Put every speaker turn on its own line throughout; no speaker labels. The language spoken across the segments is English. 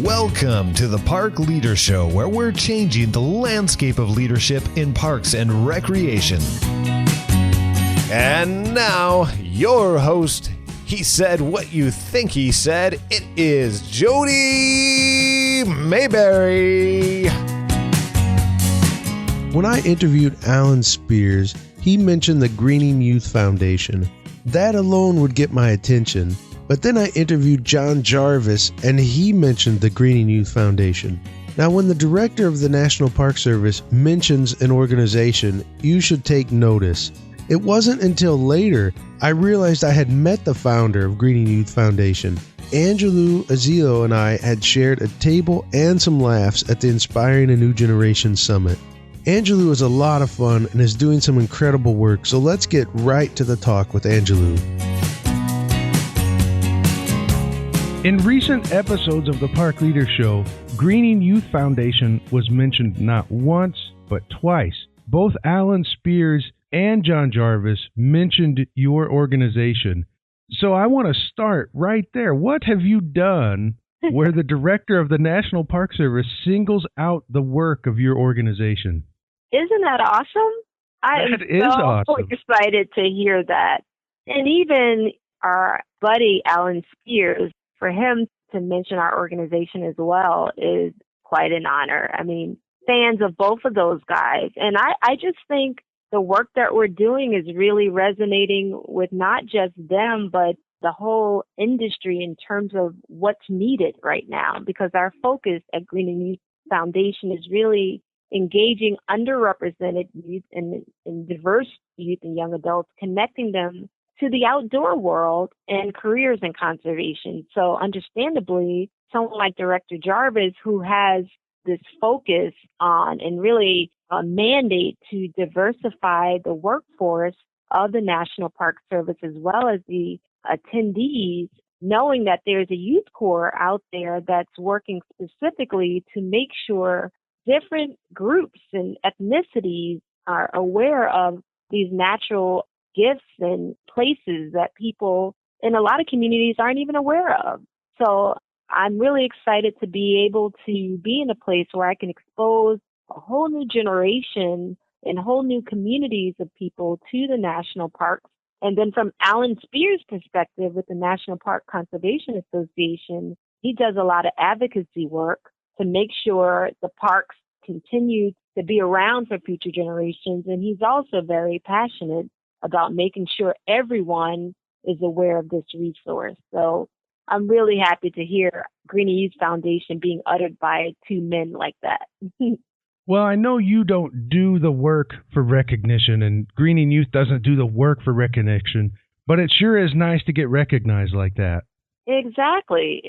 Welcome to the Park Leader Show, where we're changing the landscape of leadership in parks and recreation. And now, your host, he said what you think he said. It is Jody Maberry.
When I interviewed Alan Spears, he mentioned the Greening Youth Foundation. That alone would get my attention. But then I interviewed John Jarvis, and he mentioned the Greening Youth Foundation. Now, when the director of the National Park Service mentions an organization, you should take notice. It wasn't until later I realized I had met the founder of Greening Youth Foundation. Angelou Ezeilo and I had shared a table and some laughs at the Inspiring a New Generation Summit. Angelou is a lot of fun and is doing some incredible work, so let's get right to the talk with Angelou.
In recent episodes of the Park Leader Show, Greening Youth Foundation was mentioned not once, but twice. Both Alan Spears and John Jarvis mentioned your organization. So I want to start right there. What have you done where the director of the National Park Service singles out the work of your organization?
Isn't that awesome? I'm so excited to hear that. And even our buddy Alan Spears, for him to mention our organization as well is quite an honor. I mean, fans of both of those guys. And I just think the work that we're doing is really resonating with not just them, but the whole industry in terms of what's needed right now, because our focus at Greening Youth Foundation is really engaging underrepresented youth and diverse youth and young adults, connecting them to the outdoor world and careers in conservation. So understandably, someone like Director Jarvis, who has this focus on and really a mandate to diversify the workforce of the National Park Service as well as the attendees, knowing that there's a youth corps out there that's working specifically to make sure different groups and ethnicities are aware of these natural gifts and places that people in a lot of communities aren't even aware of. So I'm really excited to be able to be in a place where I can expose a whole new generation and whole new communities of people to the national parks. And then from Alan Spears' perspective with the National Park Conservation Association, he does a lot of advocacy work to make sure the parks continue to be around for future generations. And he's also very passionate about making sure everyone is aware of this resource. So I'm really happy to hear Greening Youth Foundation being uttered by two men like that.
Well, I know you don't do the work for recognition, and Greening Youth doesn't do the work for recognition, but it sure is nice to get recognized like that. Exactly.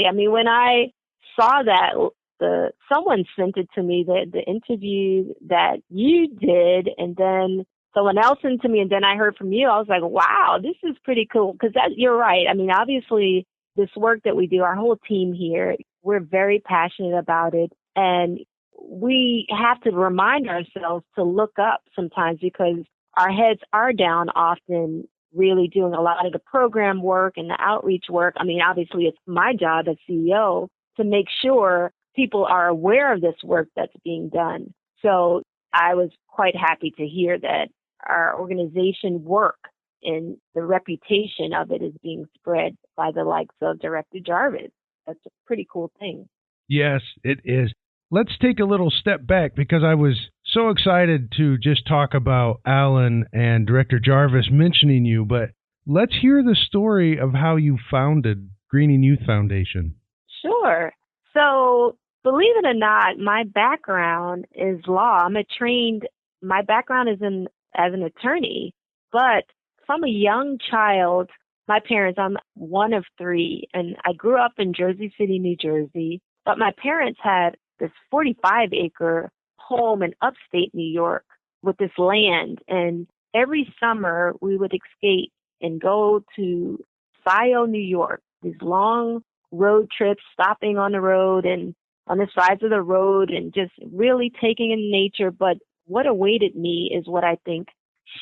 I mean, when I saw that, someone sent it to me, the interview that you did, and then someone else sent to me, and then I heard from you. I was like, wow, this is pretty cool. Because you're right. I mean, obviously, this work that we do, our whole team here, we're very passionate about it. And we have to remind ourselves to look up sometimes because our heads are down often really doing a lot of the program work and the outreach work. I mean, obviously, it's my job as CEO to make sure people are aware of this work that's being done. So I was quite happy to hear that our organization work and the reputation of it is being spread by the likes of Director Jarvis. That's a pretty cool thing.
Yes, it is. Let's take a little step back because I was so excited to just talk about Alan and Director Jarvis mentioning you, but let's hear the story of how you founded Greening Youth Foundation.
Sure. So believe it or not, my background is law. My background is as an attorney, but from a young child, my parents, I'm one of three, and I grew up in Jersey City, New Jersey, but my parents had this 45-acre home in upstate New York with this land, and every summer we would escape and go to Scio, New York, these long road trips, stopping on the road and on the sides of the road and just really taking in nature. But what awaited me is what I think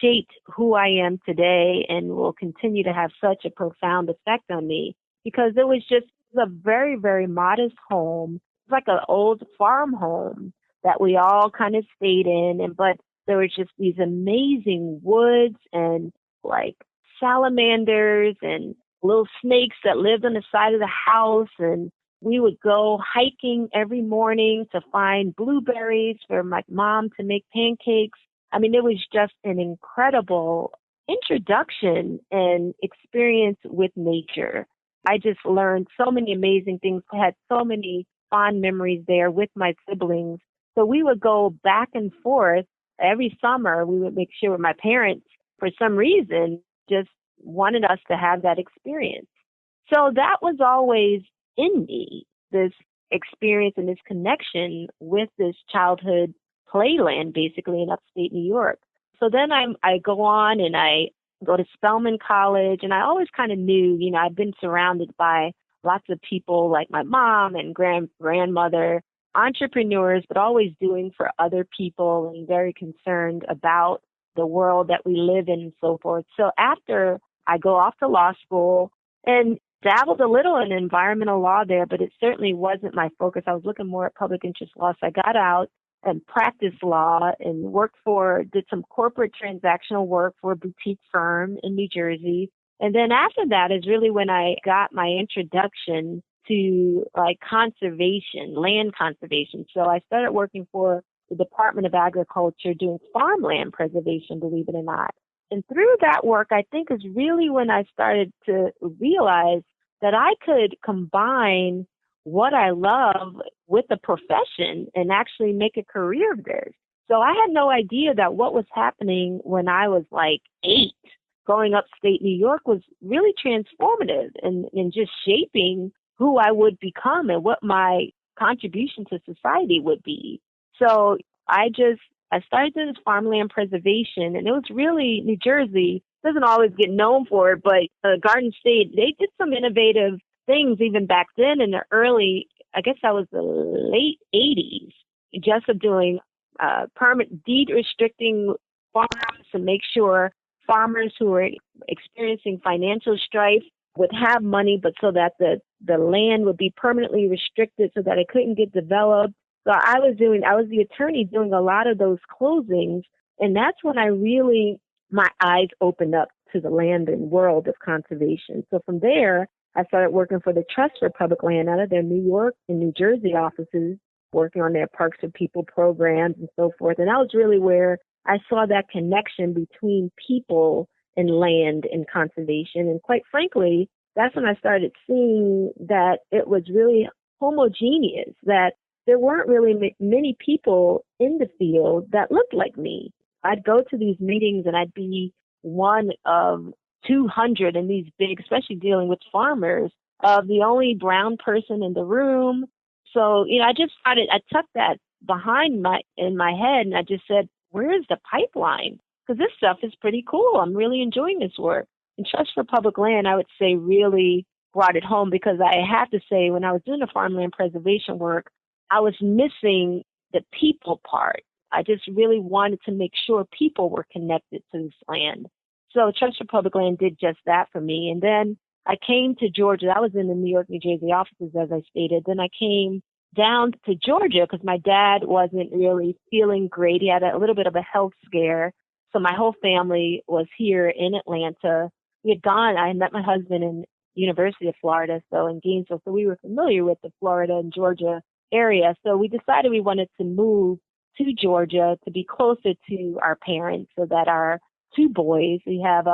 shaped who I am today and will continue to have such a profound effect on me, because it was just was a very, very modest home. It's like an old farm home that we all kind of stayed in. But there were just these amazing woods and like salamanders and little snakes that lived on the side of the house. And we would go hiking every morning to find blueberries for my mom to make pancakes. I mean, it was just an incredible introduction and experience with nature. I just learned so many amazing things, had so many fond memories there with my siblings. So we would go back and forth every summer. We would make sure my parents, for some reason, just wanted us to have that experience. So that was always in me, this experience and this connection with this childhood playland, basically in upstate New York. So then I go on and I go to Spelman College, and I always kind of knew, I've been surrounded by lots of people like my mom and grandmother, entrepreneurs, but always doing for other people and very concerned about the world that we live in and so forth. So after I go off to law school and dabbled a little in environmental law there, but it certainly wasn't my focus. I was looking more at public interest law. So I got out and practiced law and did some corporate transactional work for a boutique firm in New Jersey. And then after that is really when I got my introduction to conservation, land conservation. So I started working for the Department of Agriculture doing farmland preservation, believe it or not. And through that work, I think is really when I started to realize that I could combine what I love with the profession and actually make a career of theirs. So I had no idea that what was happening when I was 8, going upstate New York, was really transformative and just shaping who I would become and what my contribution to society would be. So I started doing this farmland preservation, and it was really, New Jersey doesn't always get known for it, but Garden State, they did some innovative things even back then in the early, I guess that was the late 80s, just of doing permit deed restricting farms to make sure farmers who were experiencing financial strife would have money, but so that the land would be permanently restricted so that it couldn't get developed. So I was the attorney doing a lot of those closings. And that's when my eyes opened up to the land and world of conservation. So from there, I started working for the Trust for Public Land out of their New York and New Jersey offices, working on their Parks for People programs and so forth. And that was really where I saw that connection between people and land and conservation. And quite frankly, that's when I started seeing that it was really homogeneous, that there weren't really many people in the field that looked like me. I'd go to these meetings and I'd be one of 200 in these big, especially dealing with farmers, of the only brown person in the room. So, I tucked that in my head, and I just said, where's the pipeline? Because this stuff is pretty cool. I'm really enjoying this work. And Trust for Public Land, I would say, really brought it home, because I have to say, when I was doing the farmland preservation work, I was missing the people part. I just really wanted to make sure people were connected to this land. So Trust for Public Land did just that for me. And then I came to Georgia. I was in the New York, New Jersey offices, as I stated. Then I came down to Georgia because my dad wasn't really feeling great. He had a little bit of a health scare. So my whole family was here in Atlanta. I had met my husband in University of Florida, so in Gainesville. So we were familiar with the Florida and Georgia area. So we decided we wanted to move to Georgia to be closer to our parents, so that our 2 boys, we have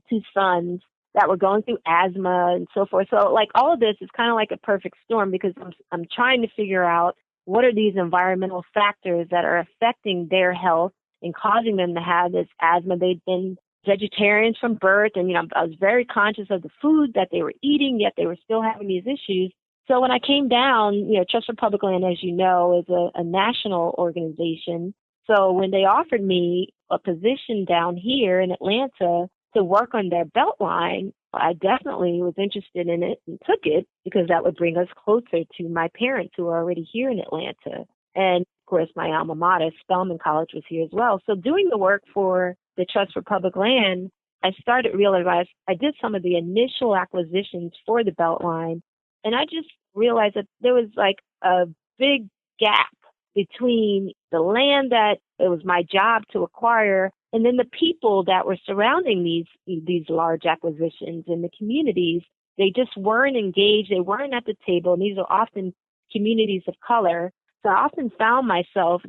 2 sons that were going through asthma and so forth. So all of this is kind of like a perfect storm, because I'm trying to figure out what are these environmental factors that are affecting their health and causing them to have this asthma. They'd been vegetarians from birth, and I was very conscious of the food that they were eating, yet they were still having these issues. So when I came down, Trust for Public Land, as you know, is a national organization. So when they offered me a position down here in Atlanta to work on their Beltline, I definitely was interested in it and took it, because that would bring us closer to my parents who are already here in Atlanta. And of course, my alma mater, Spelman College, was here as well. So doing the work for the Trust for Public Land, I started realizing I did some of the initial acquisitions for the Beltline. And I just realized that there was like a big gap between the land that it was my job to acquire and then the people that were surrounding these large acquisitions in the communities. They just weren't engaged. They weren't at the table. And these are often communities of color. So I often found myself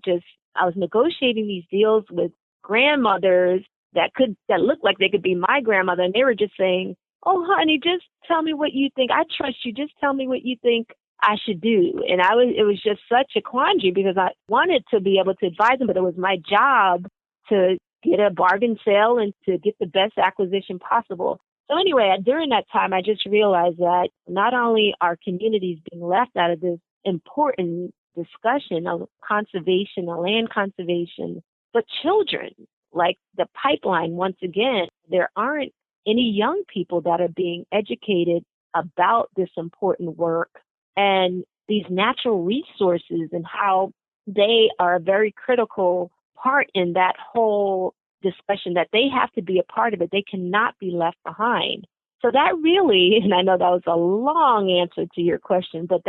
I was negotiating these deals with grandmothers that looked like they could be my grandmother. And they were just saying, oh, honey, just tell me what you think. I trust you. Just tell me what you think I should do. And it was just such a quandary because I wanted to be able to advise them, but it was my job to get a bargain sale and to get the best acquisition possible. So anyway, during that time, I just realized that not only are communities being left out of this important discussion of conservation, of land conservation, but children, like the pipeline, once again, there aren't any young people that are being educated about this important work and these natural resources and how they are a very critical part in that whole discussion, that they have to be a part of it. They cannot be left behind. So that really, and I know that was a long answer to your question, but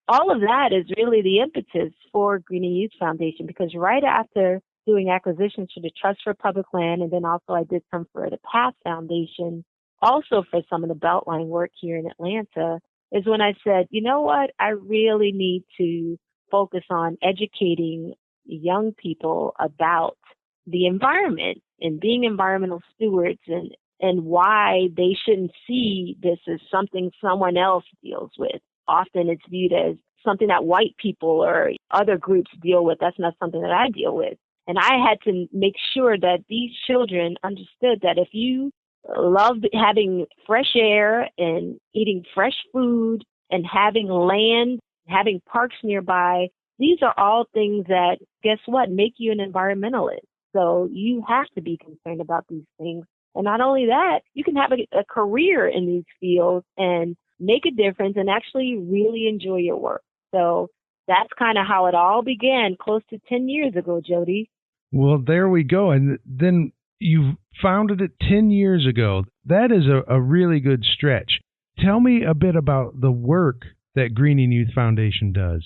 all of that is really the impetus for Greening Youth Foundation, because right after doing acquisitions for the Trust for Public Land, and then also I did some for the PATH Foundation, also for some of the Beltline work here in Atlanta, is when I said, you know what, I really need to focus on educating young people about the environment and being environmental stewards and why they shouldn't see this as something someone else deals with. Often it's viewed as something that white people or other groups deal with. That's not something that I deal with. And I had to make sure that these children understood that if you love having fresh air and eating fresh food and having land, having parks nearby, these are all things that, guess what, make you an environmentalist. So you have to be concerned about these things. And not only that, you can have a career in these fields and make a difference and actually really enjoy your work. So that's kind of how it all began close to 10 years ago, Jody.
Well, there we go. And then you founded it 10 years ago. That is a really good stretch. Tell me a bit about the work that Greening Youth Foundation does.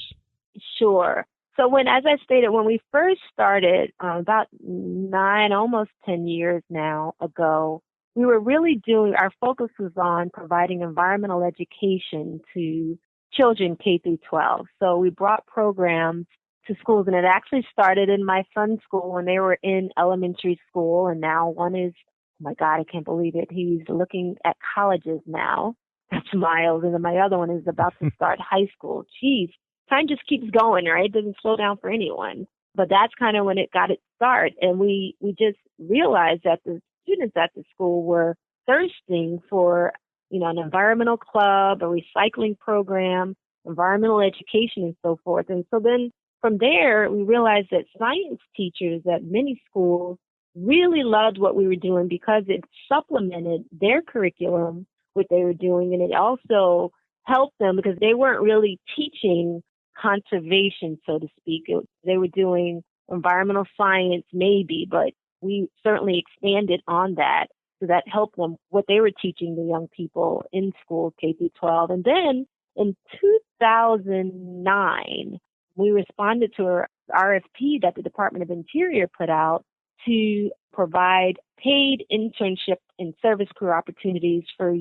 Sure. So as I stated, when we first started about 9, almost 10 years now ago, we were really our focus was on providing environmental education to children K through 12. So we brought programs to schools, and it actually started in my son's school when they were in elementary school, and now one is, oh my God, I can't believe it, he's looking at colleges now. That's Miles, and then my other one is about to start high school. Geez, time just keeps going, right? It doesn't slow down for anyone. But that's kind of when it got its start, and we just realized that the students at the school were thirsting for, an environmental club, a recycling program, environmental education, and so forth. And so then from there, we realized that science teachers at many schools really loved what we were doing because it supplemented their curriculum, what they were doing, and it also helped them because they weren't really teaching conservation, so to speak. They were doing environmental science maybe, but we certainly expanded on that. So that helped them, what they were teaching the young people in school, K through 12. And then in 2009, we responded to an RFP that the Department of Interior put out to provide paid internship and service career opportunities for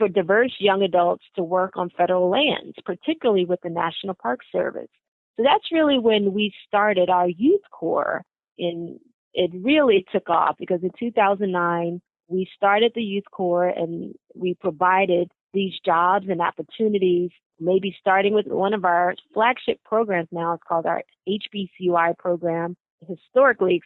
diverse young adults to work on federal lands, particularly with the National Park Service. So that's really when we started our Youth Corps. It really took off because in 2009, we started the Youth Corps and we provided these jobs and opportunities, maybe starting with one of our flagship programs now. It's called our HBCUI program, historically,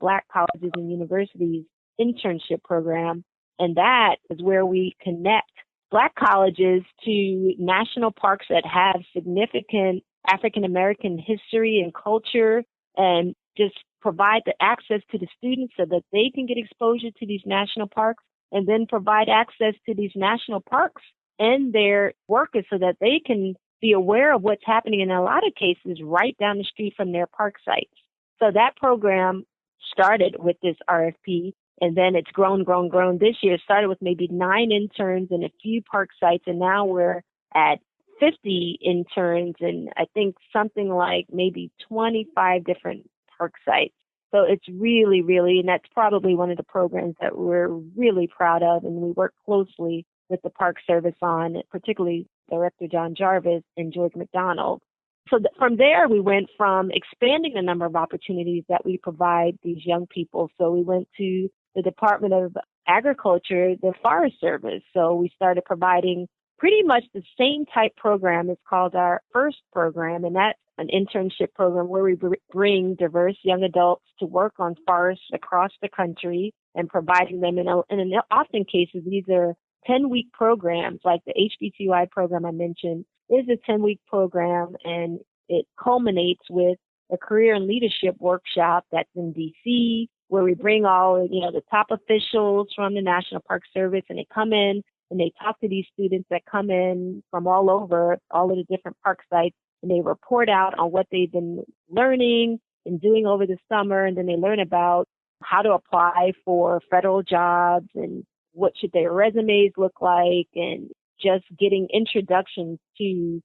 Black Colleges and Universities Internship Program. And that is where we connect Black colleges to national parks that have significant African-American history and culture, and just provide the access to the students so that they can get exposure to these national parks, and then provide access to these national parks and their workers so that they can be aware of what's happening in a lot of cases right down the street from their park sites. So that program started with this RFP, and then it's grown. This year it started with maybe 9 interns and a few park sites, and now we're at 50 interns and I think something like maybe 25 different park sites. So it's really, really, and that's probably one of the programs that we're really proud of, and we work closely with the Park Service on, particularly Director John Jarvis and George McDonald. So from there, we went from expanding the number of opportunities that we provide these young people. So we went to the Department of Agriculture, the Forest Service. So we started providing pretty much the same type program. It's called our FIRST program, and that's an internship program where we bring diverse young adults to work on forests across the country and providing them in often cases, these are 10-week programs, like the HBCUI program I mentioned is a 10-week program, and it culminates with a career and leadership workshop that's in D.C., where we bring all, the top officials from the National Park Service, and they come in and they talk to these students that come in from all over, all of the different park sites, and they report out on what they've been learning and doing over the summer, and then they learn about how to apply for federal jobs and what should their resumes look like, and just getting introductions to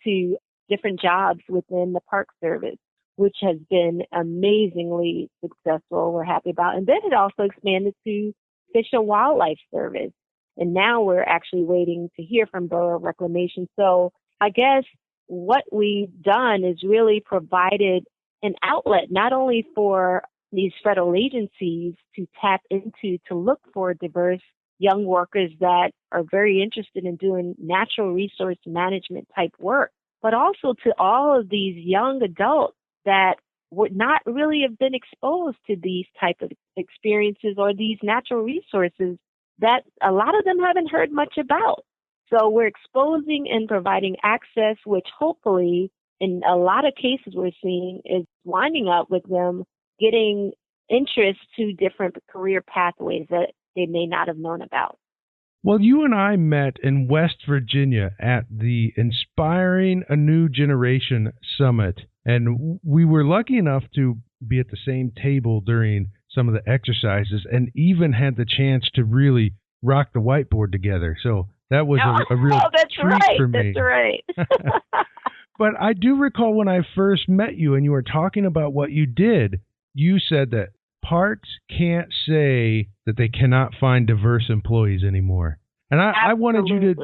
to different jobs within the Park Service, which has been amazingly successful. We're happy about. And then it also expanded to Fish and Wildlife Service. And now we're actually waiting to hear from Borough Reclamation. So I guess what we've done is really provided an outlet, not only for these federal agencies to tap into, to look for diverse young workers that are very interested in doing natural resource management type work, but also to all of these young adults that would not really have been exposed to these type of experiences or these natural resources that a lot of them haven't heard much about. So we're exposing and providing access, which hopefully in a lot of cases we're seeing is winding up with them getting interest to different career pathways that they may not have known about.
Well, you and I met in West Virginia at the Inspiring a New Generation Summit, and we were lucky enough to be at the same table during some of the exercises and even had the chance to really rock the whiteboard together. So that was a real treat for me.
That's right.
But I do recall when I first met you and you were talking about what you did, you said that parks can't say that they cannot find diverse employees anymore. And I wanted you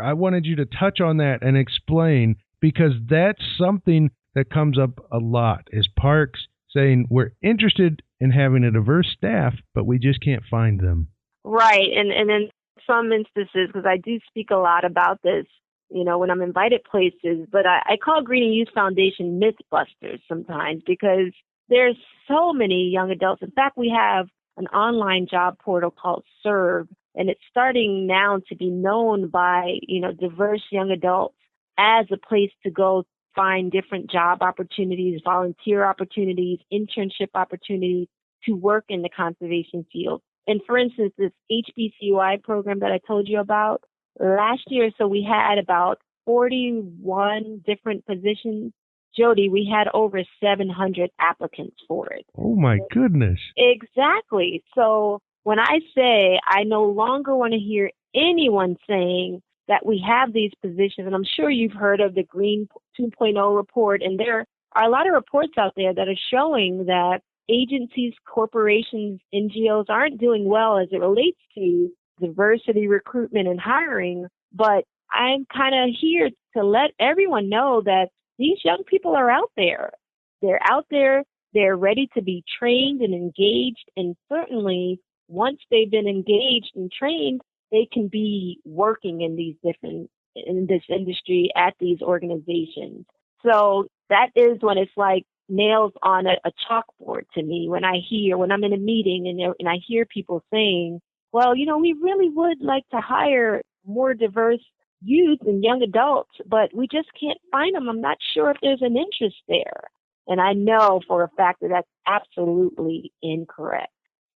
I wanted you to touch on that and explain, because that's something that comes up a lot, is parks saying we're interested in having a diverse staff, but we just can't find them.
Right. And in some instances, because I do speak a lot about this, when I'm invited places, but I call Greening Youth Foundation Mythbusters sometimes, because there's so many young adults. In fact, we have an online job portal called Serve, and it's starting now to be known by, diverse young adults as a place to go find different job opportunities, volunteer opportunities, internship opportunities to work in the conservation field. And for instance, this HBCUI program that I told you about, last year, so we had about 41 different positions. Jody, we had over 700 applicants for it.
Oh, my goodness.
Exactly. So when I say I no longer want to hear anyone saying that we have these positions, and I'm sure you've heard of the Green 2.0 report, and there are a lot of reports out there that are showing that agencies, corporations, NGOs aren't doing well as it relates to diversity, recruitment, and hiring. But I'm kind of here to let everyone know that these young people are out there. They're out there. They're ready to be trained and engaged. And certainly once they've been engaged and trained, they can be working in this industry at these organizations. So that is when it's like nails on a chalkboard to me when I'm in a meeting and I hear people saying, well, we really would like to hire more diverse youth and young adults, but we just can't find them. I'm not sure if there's an interest there. And I know for a fact that that's absolutely incorrect.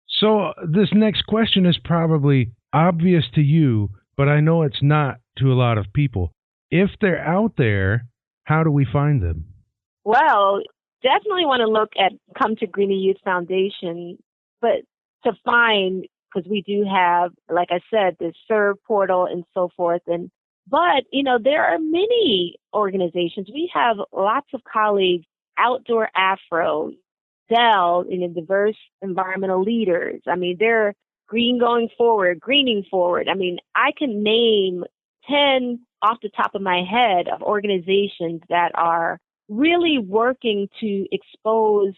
So this next question is probably obvious to you, but I know it's not to a lot of people. If they're out there, how do we find them?
Well, definitely want to come to Greening Youth Foundation, but to find because we do have, like I said, the Serve portal and so forth. But, there are many organizations. We have lots of colleagues, Outdoor Afro, Dell, diverse environmental leaders. I mean, they're greening forward. I mean, I can name 10 off the top of my head of organizations that are really working to expose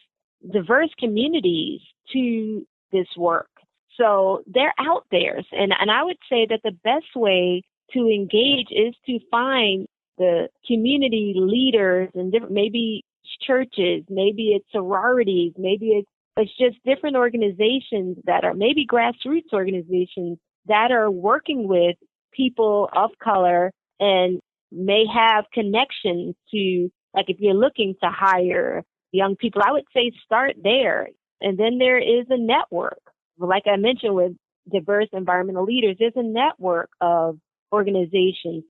diverse communities to this work. So they're out there. And I would say that the best way to engage is to find the community leaders and maybe churches, maybe it's sororities, maybe it's just different organizations that are maybe grassroots organizations that are working with people of color and may have connections to, like if you're looking to hire young people, I would say start there. And then there is a network. Like I mentioned with diverse environmental leaders, there's a network of organizations.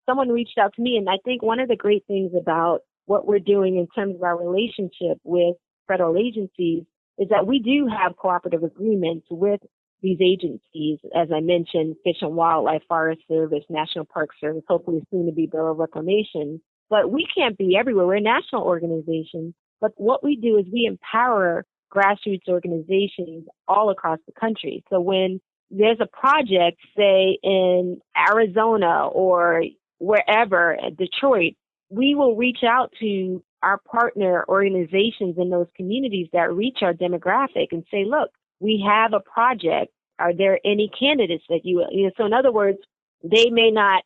Someone reached out to me, and I think one of the great things about what we're doing in terms of our relationship with federal agencies is that we do have cooperative agreements with these agencies, as I mentioned, Fish and Wildlife, Forest Service, National Park Service, hopefully soon to be Bureau of Reclamation. But we can't be everywhere. We're a national organization. But what we do is we empower grassroots organizations all across the country. So when there's a project, say in Arizona or wherever, Detroit, we will reach out to our partner organizations in those communities that reach our demographic and say, look, we have a project. Are there any candidates that so in other words, they may not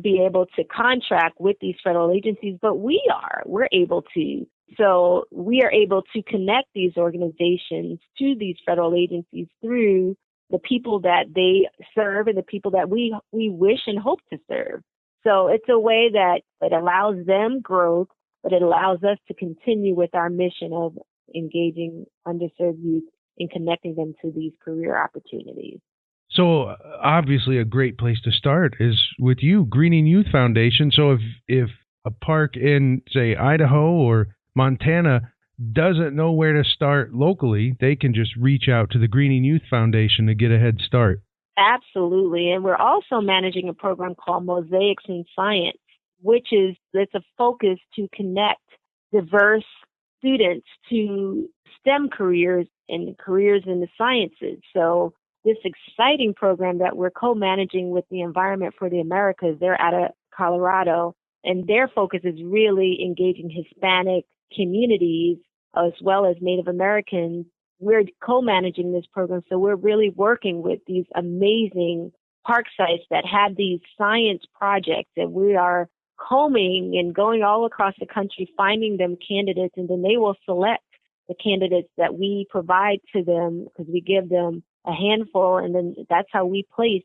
be able to contract with these federal agencies, but we're able to. So we are able to connect these organizations to these federal agencies through the people that they serve and the people that we wish and hope to serve. So it's a way that it allows them growth, but it allows us to continue with our mission of engaging underserved youth and connecting them to these career opportunities.
So obviously a great place to start is with you, Greening Youth Foundation. So if a park in, say, Idaho or Montana doesn't know where to start locally, they can just reach out to the Greening Youth Foundation to get a head start.
Absolutely. And we're also managing a program called Mosaics in Science, it's a focus to connect diverse students to STEM careers and careers in the sciences. So this exciting program that we're co-managing with the Environment for the Americas, they're out of Colorado, and their focus is really engaging Hispanic communities as well as Native Americans. We're co-managing this program, so we're really working with these amazing park sites that have these science projects, and we are combing and going all across the country, finding them candidates, and then they will select the candidates that we provide to them because we give them a handful, and then that's how we place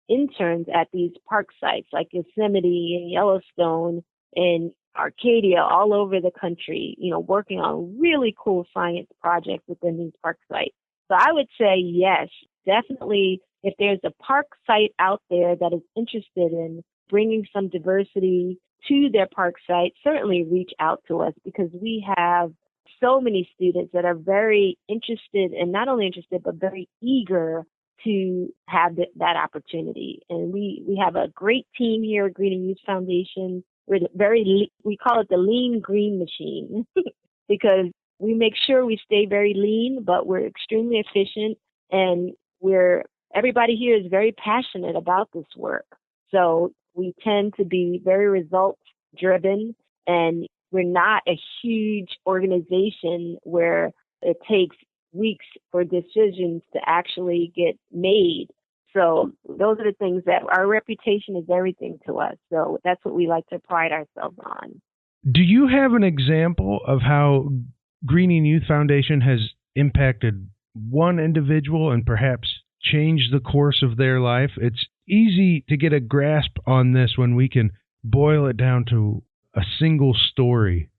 interns at these park sites like Yosemite and Yellowstone and Arcadia, all over the country, working on really cool science projects within these park sites. So I would say, yes, definitely, if there's a park site out there that is interested in bringing some diversity to their park site, certainly reach out to us because we have so many students that are very interested, and not only interested, but very eager to have that opportunity. And we have a great team here at Greening Youth Foundation. We call it the lean green machine because we make sure we stay very lean, but we're extremely efficient, and everybody here is very passionate about this work. So we tend to be very results driven, and we're not a huge organization where it takes weeks for decisions to actually get made. So those are the things that our reputation is everything to us. So that's what we like to pride ourselves on.
Do you have an example of how Greening Youth Foundation has impacted one individual and perhaps changed the course of their life? It's easy to get a grasp on this when we can boil it down to a single story.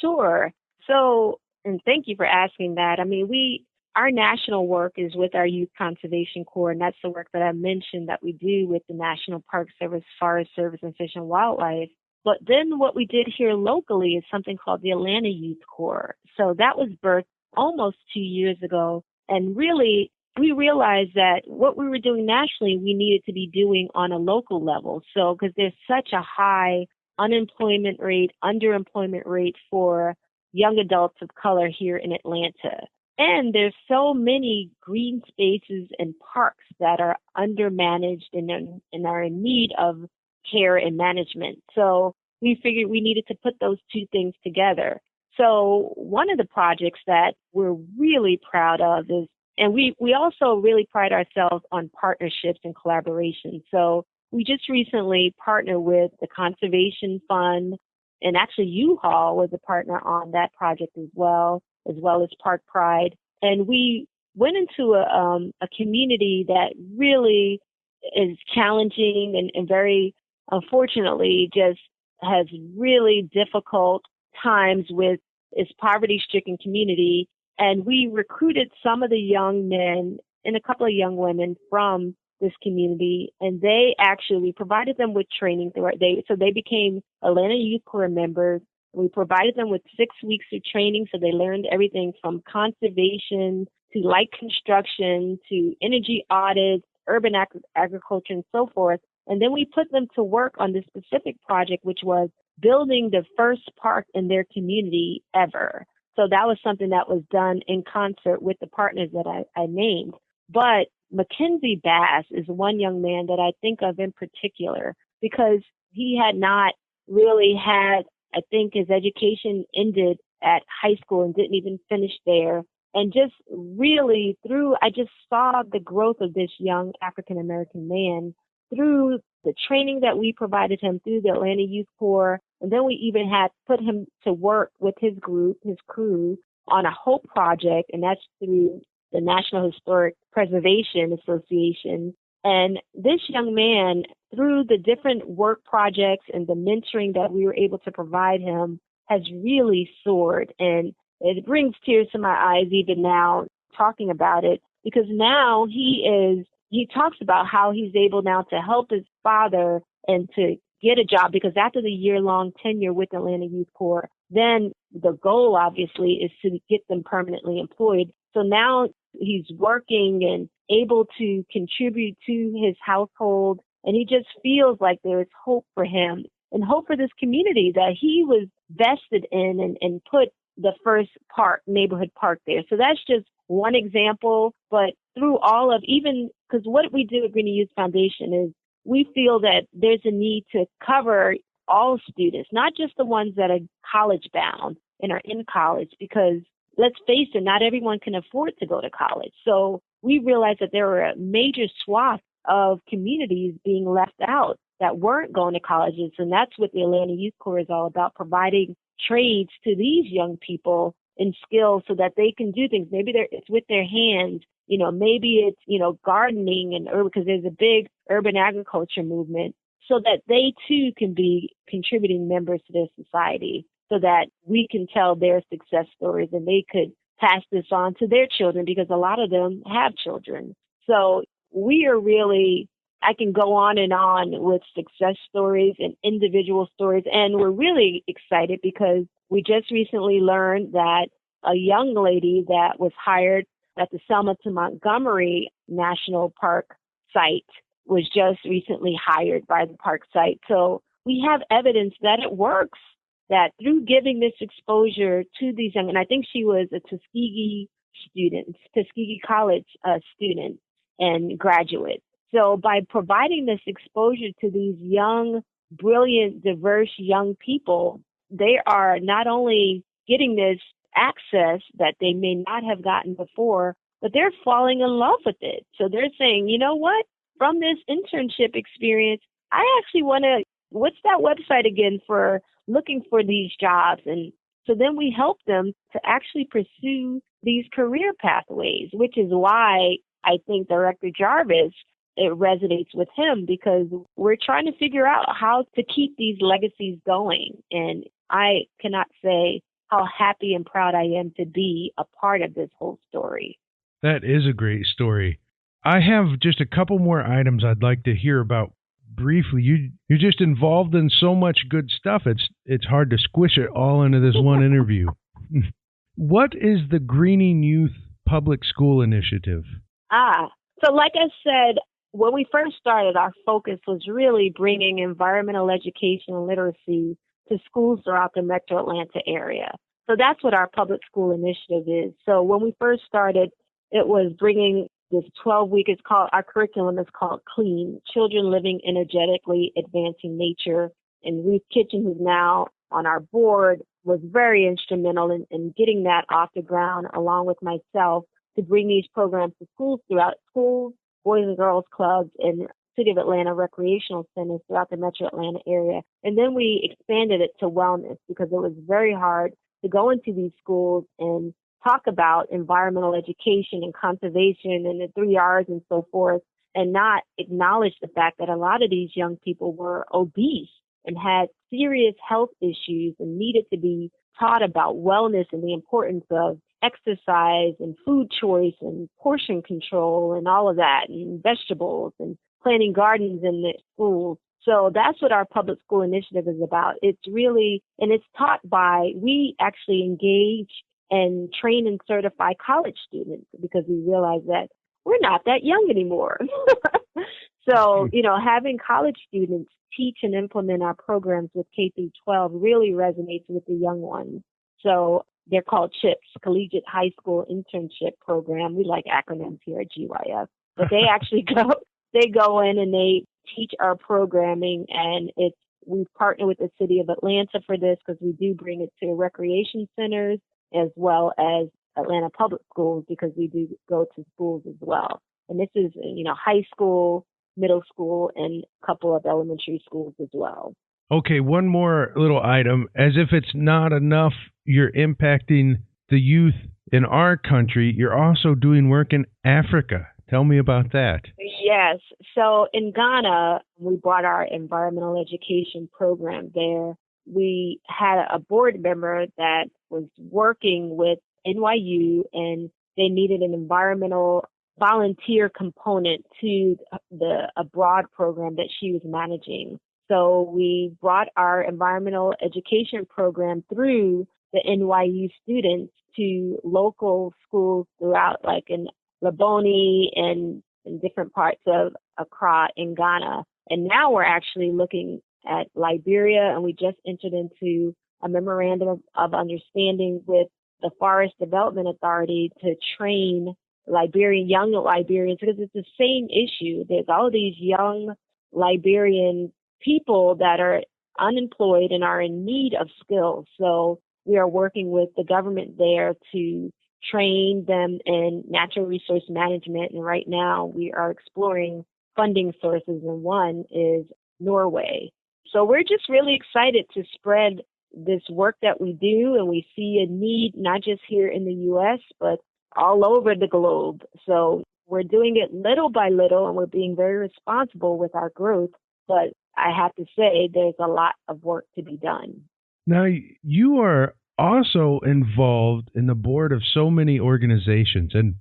Sure. So, and thank you for asking that. I mean, our national work is with our Youth Conservation Corps, and that's the work that I mentioned that we do with the National Park Service, Forest Service, and Fish and Wildlife. But then what we did here locally is something called the Atlanta Youth Corps. So that was birthed almost 2 years ago. And really, we realized that what we were doing nationally, we needed to be doing on a local level. So, because there's such a high unemployment rate, underemployment rate for young adults of color here in Atlanta. And there's so many green spaces and parks that are undermanaged and are in need of care and management. So we figured we needed to put those two things together. So one of the projects that we're really proud of is, and we also really pride ourselves on partnerships and collaboration. So we just recently partnered with the Conservation Fund, and actually U-Haul was a partner on that project as well as Park Pride. And we went into a community that really is challenging and very, unfortunately, just has really difficult times with its poverty-stricken community. And we recruited some of the young men and a couple of young women from this community, and we provided them with training. So they became Atlanta Youth Corps members. We provided them with 6 weeks of training, so they learned everything from conservation to light construction to energy audits, urban agriculture, and so forth. And then we put them to work on this specific project, which was building the first park in their community ever. So that was something that was done in concert with the partners that I named. But Mackenzie Bass is one young man that I think of in particular because he had not really had, I think his education ended at high school and didn't even finish there. And just really I just saw the growth of this young African-American man through the training that we provided him through the Atlanta Youth Corps. And then we even had put him to work with his crew on a HOPE project, and that's through the National Historic Preservation Association. And this young man, through the different work projects and the mentoring that we were able to provide him, has really soared. And it brings tears to my eyes even now talking about it, because now he talks about how he's able now to help his father and to get a job, because after the year-long tenure with Atlanta Youth Corps, then the goal obviously is to get them permanently employed. So now he's working and able to contribute to his household, and he just feels like there's hope for him and hope for this community that he was vested in and put the first neighborhood park there. So that's just one example, but through all of, even because what we do at Greening Youth Foundation is we feel that there's a need to cover all students, not just the ones that are college bound and are in college, because let's face it, not everyone can afford to go to college. So we realized that there were a major swath of communities being left out that weren't going to colleges. And that's what the Atlanta Youth Corps is all about, providing trades to these young people and skills so that they can do things. Maybe it's with their hands, maybe it's, gardening and urban, because there's a big urban agriculture movement, so that they too can be contributing members to their society, so that we can tell their success stories and they could pass this on to their children, because a lot of them have children. So we are really, I can go on and on with success stories and individual stories. And we're really excited because we just recently learned that a young lady that was hired at the Selma to Montgomery National Park site was just recently hired by the park site. So we have evidence that it works, that through giving this exposure to these young, and I think she was a Tuskegee College student and graduate. So by providing this exposure to these young, brilliant, diverse young people, they are not only getting this access that they may not have gotten before, but they're falling in love with it. So they're saying, you know what? From this internship experience, I actually want to, what's that website again for looking for these jobs? And so then we help them to actually pursue these career pathways, which is why I think Director Jarvis, it resonates with him, because we're trying to figure out how to keep these legacies going. And I cannot say how happy and proud I am to be a part of this whole story.
That is a great story. I have just a couple more items I'd like to hear about briefly. You're just involved in so much good stuff. It's hard to squish it all into this one interview. What is the Greening Youth Public School Initiative?
So like I said, when we first started, our focus was really bringing environmental education and literacy to schools throughout the metro Atlanta area. So that's what our public school initiative is. So when we first started, it was bringing this 12-week, our curriculum is called CLEAN, Children Living Energetically Advancing Nature. And Ruth Kitchen, who's now on our board, was very instrumental in getting that off the ground, along with myself, to bring these programs to schools throughout schools, Boys and Girls Clubs, and City of Atlanta recreational centers throughout the metro Atlanta area. And then we expanded it to wellness because it was very hard to go into these schools and talk about environmental education and conservation and the 3 R's and so forth, and not acknowledge the fact that a lot of these young people were obese and had serious health issues and needed to be taught about wellness and the importance of exercise and food choice and portion control and all of that, and vegetables and planting gardens in the schools. So that's what our public school initiative is about. It's really, and it's taught by, we actually engage and train and certify college students because we realize that we're not that young anymore. So, having college students teach and implement our programs with K through 12 really resonates with the young ones. So they're called CHIPS, Collegiate High School Internship Program. We like acronyms here at GYF. But they actually go in and they teach our programming, and we partner with the City of Atlanta for this because we do bring it to recreation centers as well as Atlanta public schools because we do go to schools as well. And this is, high school, middle school, and a couple of elementary schools as well.
Okay, one more little item. As if it's not enough, you're impacting the youth in our country. You're also doing work in Africa. Tell me about that.
Yes. So in Ghana, we brought our environmental education program there. We had a board member that was working with NYU, and they needed an environmental volunteer component to the abroad program that she was managing. So we brought our environmental education program through the NYU students to local schools throughout, like in Laboni and in different parts of Accra in Ghana. And now we're actually looking at Liberia, and we just entered into a memorandum of understanding with the Forest Development Authority to train young Liberians, because it's the same issue. There's all these young Liberian people that are unemployed and are in need of skills. So we are working with the government there to train them in natural resource management. And right now we are exploring funding sources, and one is Norway. So we're just really excited to spread this work that we do, and we see a need not just here in the U.S., but all over the globe. So we're doing it little by little, and we're being very responsible with our growth. But I have to say, there's a lot of work to be done.
Now, you are also involved in the board of so many organizations, and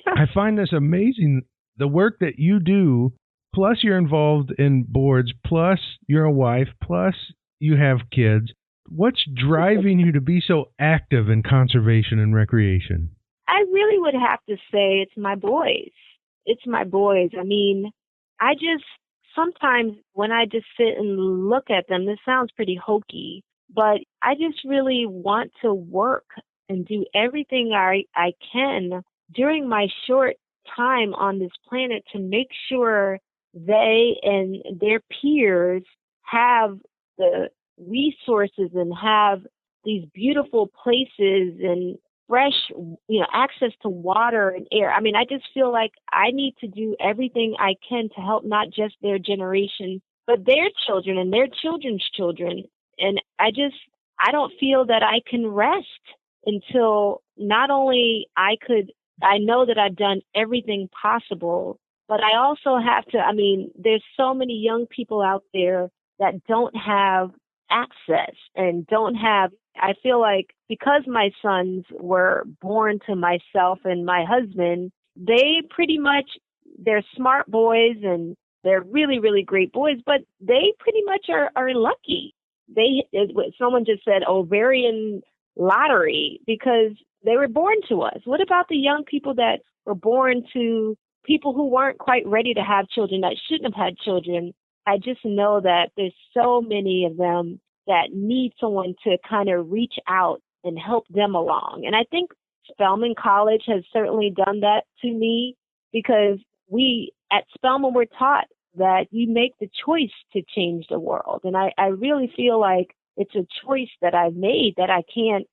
I find this amazing, the work that you do, plus you're involved in boards, plus you're a wife, plus you have kids. What's driving you to be so active in conservation and recreation?
I really would have to say it's my boys. It's my boys. I mean, sometimes when I just sit and look at them, this sounds pretty hokey, but I just really want to work and do everything I can during my short time on this planet to make sure they and their peers have the resources and have these beautiful places and fresh, access to water and air. I mean, I just feel like I need to do everything I can to help not just their generation, but their children and their children's children. And I don't feel that I can rest until not only I know that I've done everything possible, but I also have to, there's so many young people out there that don't have access and I feel like because my sons were born to myself and my husband, they're smart boys and they're really, really great boys, but they pretty much are lucky. Someone just said ovarian lottery because they were born to us. What about the young people that were born to people who weren't quite ready to have children, that shouldn't have had children. I just know that there's so many of them that need someone to kind of reach out and help them along. And I think Spelman College has certainly done that to me, because we at Spelman were taught that you make the choice to change the world. And I really feel like it's a choice that I've made that I can't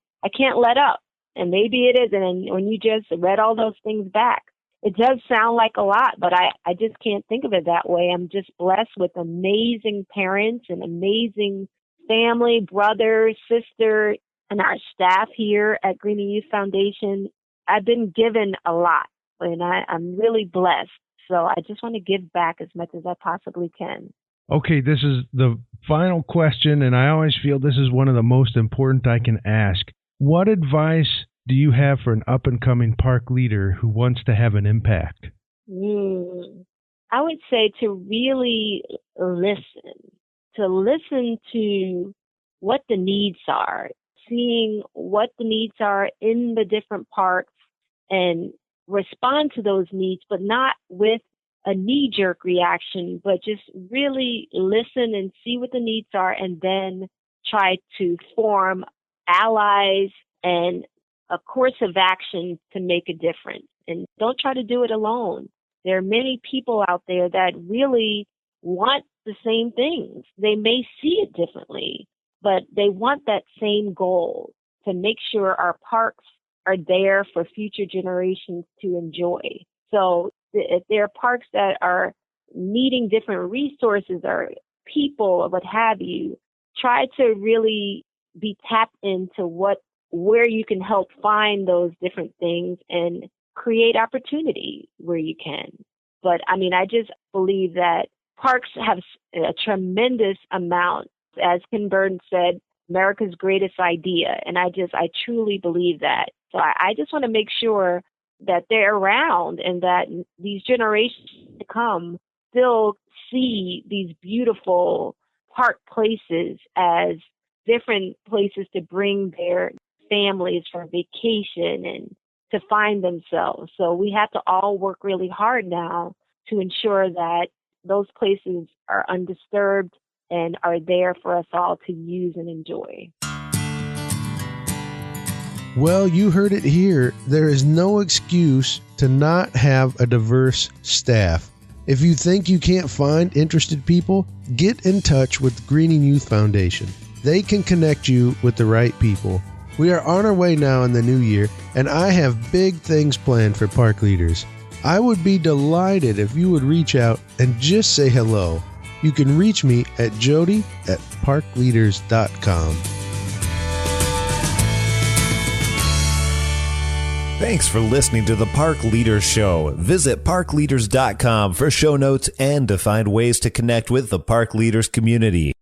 let up. And maybe it is. And when you just read all those things back, it does sound like a lot, but I just can't think of it that way. I'm just blessed with amazing parents and amazing family, brother, sister, and our staff here at Greening Youth Foundation. I've been given a lot, and I'm really blessed. So I just want to give back as much as I possibly can.
Okay, this is the final question, and I always feel this is one of the most important I can ask. What advice do you have for an up-and-coming park leader who wants to have an impact?
I would say to really listen to what the needs are, seeing what the needs are in the different parks and respond to those needs, but not with a knee-jerk reaction, but just really listen and see what the needs are, and then try to form allies and a course of action to make a difference. And don't try to do it alone. There are many people out there that really want the same things. They may see it differently, but they want that same goal to make sure our parks are there for future generations to enjoy. So if there are parks that are needing different resources or people or what have you, try to really be tapped into where you can help find those different things and create opportunity where you can. But I mean, I just believe that parks have a tremendous amount, as Ken Burns said, America's greatest idea. And I truly believe that. So I just want to make sure that they're around and that these generations to come still see these beautiful park places as different places to bring their families for vacation and to find themselves. So we have to all work really hard now to ensure that those places are undisturbed and are there for us all to use and enjoy.
Well, you heard it here. There is no excuse to not have a diverse staff. If you think you can't find interested people, get in touch with Greening Youth Foundation. They can connect you with the right people. We are on our way now in the new year, and I have big things planned for park leaders. I would be delighted if you would reach out and just say hello. You can reach me at jody@parkleaders.com.
Thanks for listening to the Park Leaders Show. Visit parkleaders.com for show notes and to find ways to connect with the Park Leaders community.